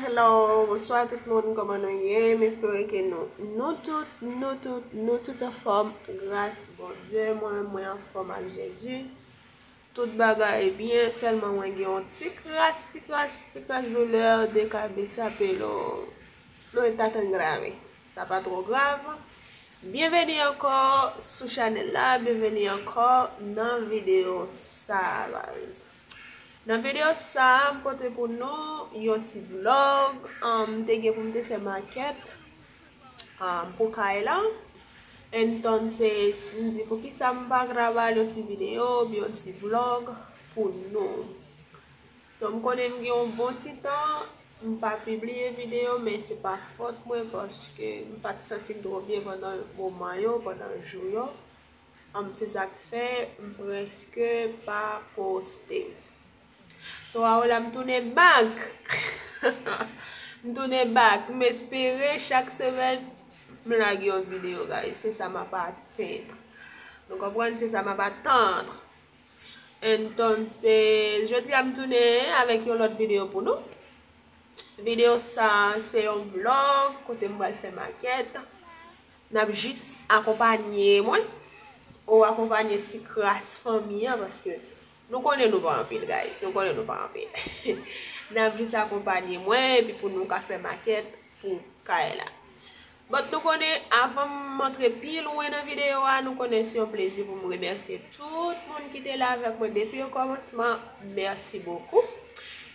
Hello, bonsoir tout le monde, comment nous y j'espère que nous toutes en forme, grâce bon Dieu, moi en forme avec Jésus. Toute bagarre est bien, seulement moi j'ai un petit crasse douleur de cabesse, ça peut non état grave, ça pas trop grave. Bienvenue encore sur channel là, bienvenue encore dans vidéo ça. Dans la vidéo ça, je porte pour nous un petit vlog. Pour me faire maquette pour Kaila. Entonces, je dis pour qui ça me va graver une petite vidéo, bien un petit vlog pour nous. So, je connais un bon petit temps, je ne vais pas publier vidéo, mais ce n'est pas faute moi parce que je ne pas sentir trop bien pendant le moment, pendant le jour. C'est ça que fait, presque pas poster. So, là, je tourne back. Je tourne back. M'espérer chaque semaine, je lage une vidéo, guys. C'est ça m'a pas atteindre. Donc, comprenez, c'est ça m'a pas attendre. Entonces, je dis à me tourner avec une autre vidéo pour nous. Vidéo ça, c'est un vlog. Côté moi, je fais maquette. N'a juste accompagné moi. Ou accompagner petit crasse famille parce que nous connaissons nos parents, guys. Nous connaissons nos parents. Nous avons juste accompagné moi et puis pour nous faire maquette pour Kaila. Mais nous connaissons, avant de montrer plus loin dans la vidéo, nous connaissons un plaisir pour me remercier tout le monde qui était là avec moi depuis le commencement. Merci beaucoup.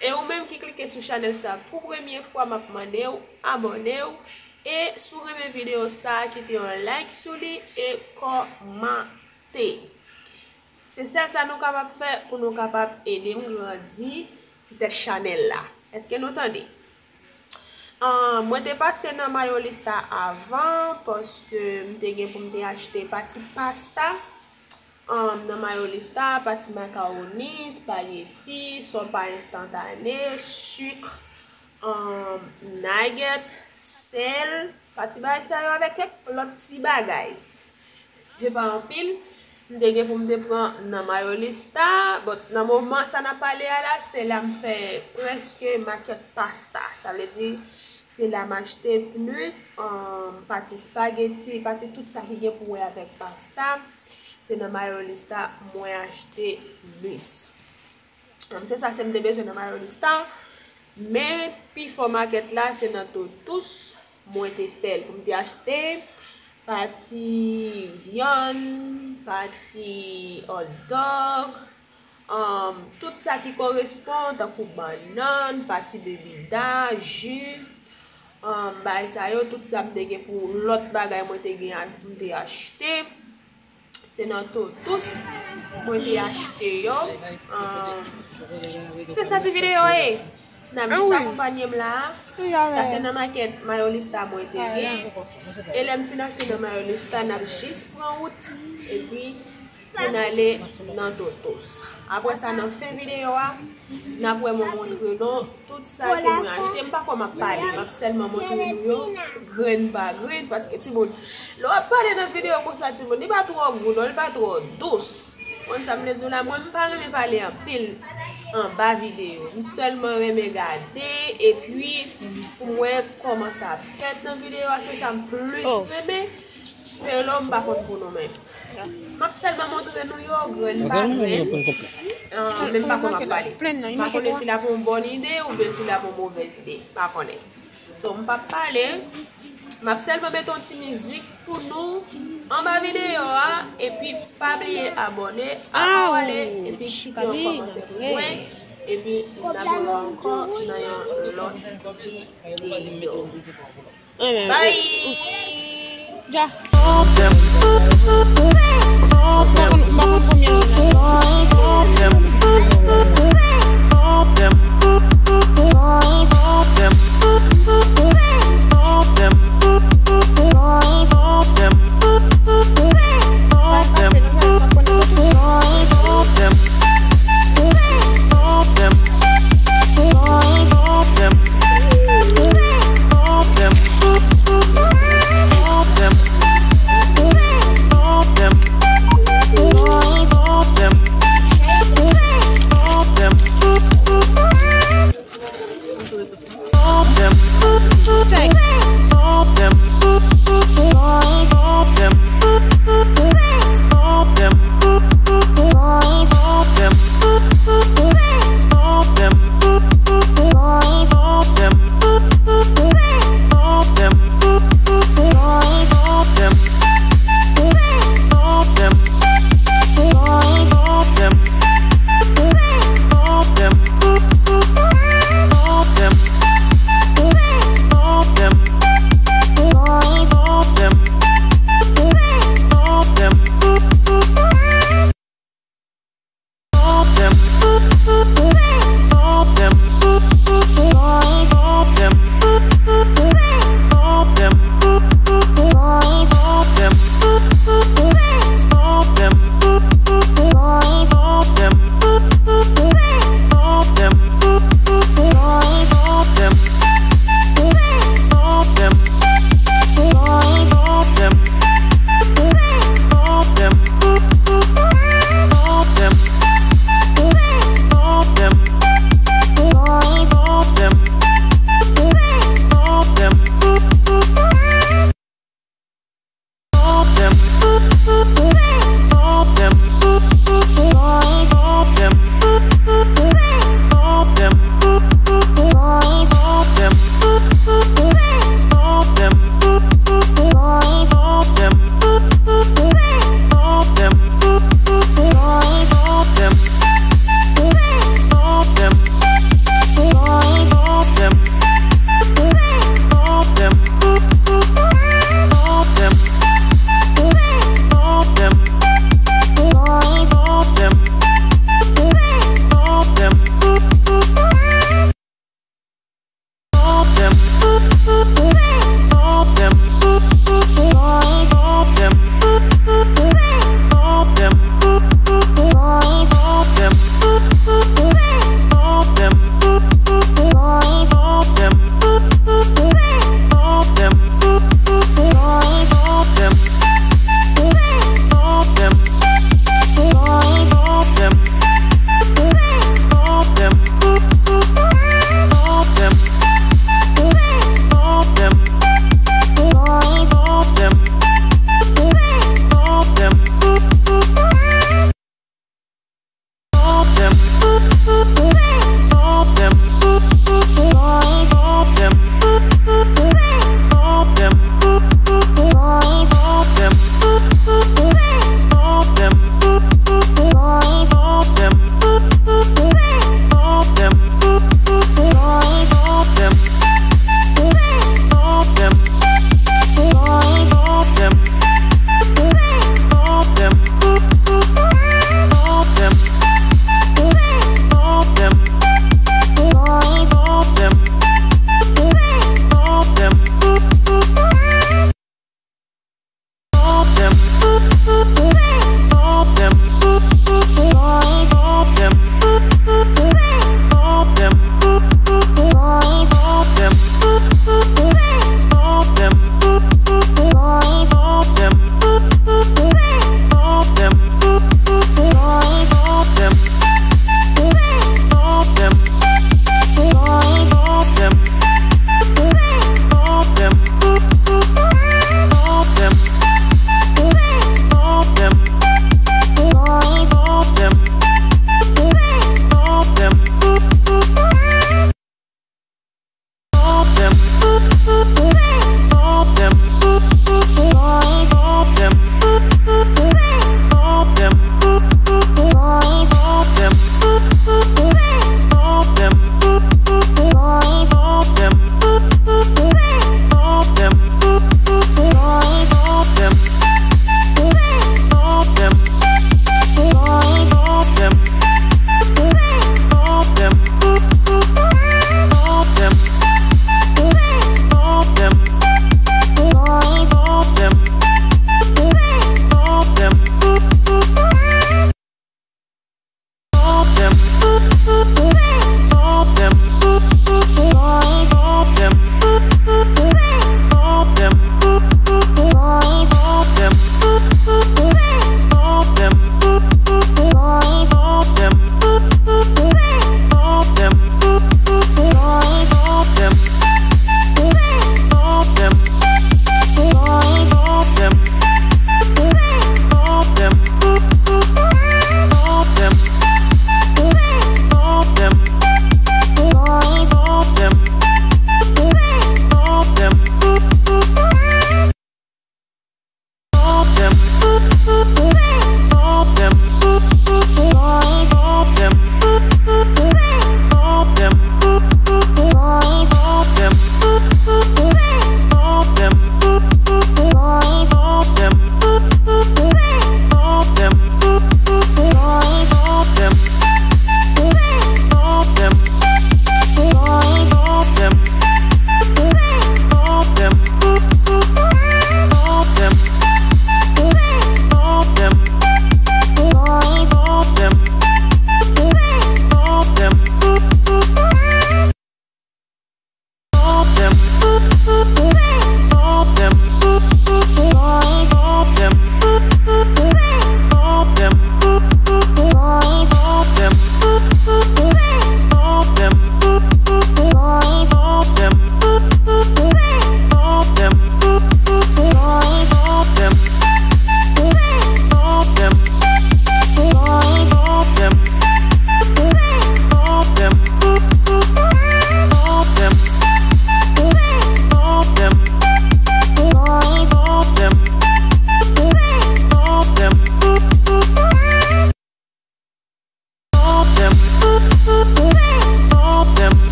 Et ou même qui cliquez sur la chaîne ça pour la première fois, m'a demandé abonnez-vous et sur mes vidéos ça, qui était un like sur lui et commenter. C'est ça nous capable faire pour nous capable aider nous grandir cette chaîne là. Est-ce que nous entendez? Moi t'ai passé dans mayo lista avant parce que m'étais pour me acheter partie pasta dans mayo lista, partie macaroni, spaghetti, sopa instantané, sucre, nugget, sel, partie bagay ça avec l'autre petit bagay. Je pas en pile. Je pour me prendre dans ma lista, mais dans le moment ça n'a pas l'air là, c'est là me fait presque maquette pasta. Ça veut dire c'est là m'acheter plus partie spaghetti, partie tout ça qui est pour avec pasta. C'est dans ma lista moi acheter plus. C'est ça c'est me besoin dans ma lista. Mais puis for maquette là c'est dans tous moi te fait pour me acheter partie viande, partie hot dog, tout ça qui correspond à coup banane, partie bebida, jus, ça yo tout ça me pour l'autre bagay moi te acheter. C'est dans tous moi te acheter yo. C'est ça cette vidéo eh. N'a juste accompagné là. Ça c'est dans maquette mayo lista moi te et l'aime fin acheter dans mayo lista n'a juste prend route et puis on aller dans tous. Après ça dans fin vidéo n'a pour me montrer non tout ça que moi acheter pas comment parler, m'a seulement montrer nous grain par grain parce que tout monde là parler dans vidéo comme ça tout monde il pas trop gros, il pas trop douce. On ça me dit là moi pas parler en pile en bas vidéo, seulement regarder et puis pour moi comment ça fait dans vidéo c'est ça plus aimer mais l'homme pas contre pour nous même m'a seulement montrer nous yo grain pas même pas comment parler pas connaître si là pour une bonne idée ou bien si là pour une mauvaise idée pas connaître so on pas parler m'a seulement mettre une petite musique pour nous en bas vidéo et puis pas oublier abonner aller et puis cliquer en commentaire et puis d'abord encore dans l'autre vidéo. Bye.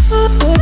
Bye.